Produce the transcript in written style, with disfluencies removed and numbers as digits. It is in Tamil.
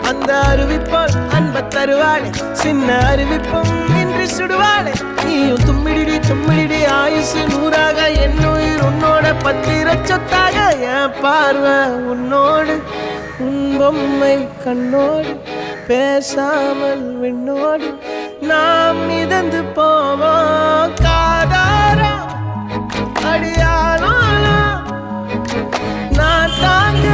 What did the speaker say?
அந்த அறிவிப்போல் அன்ப தருவாளே சின்ன அறிவிப்பும் இன்று சுடுவாளே நீயும் தும்மிடி ஆயுசு 100ஆக என் உயிர் உன்னோட பத்திர சொத்தாக என் பார்வை உன்னோடு உன் பொம்மை கண்ணோடு பேசாமல் விண்ணோடு நாம் மிதந்து போவோம் காதாரா அடியானாலும் நான் தாங்க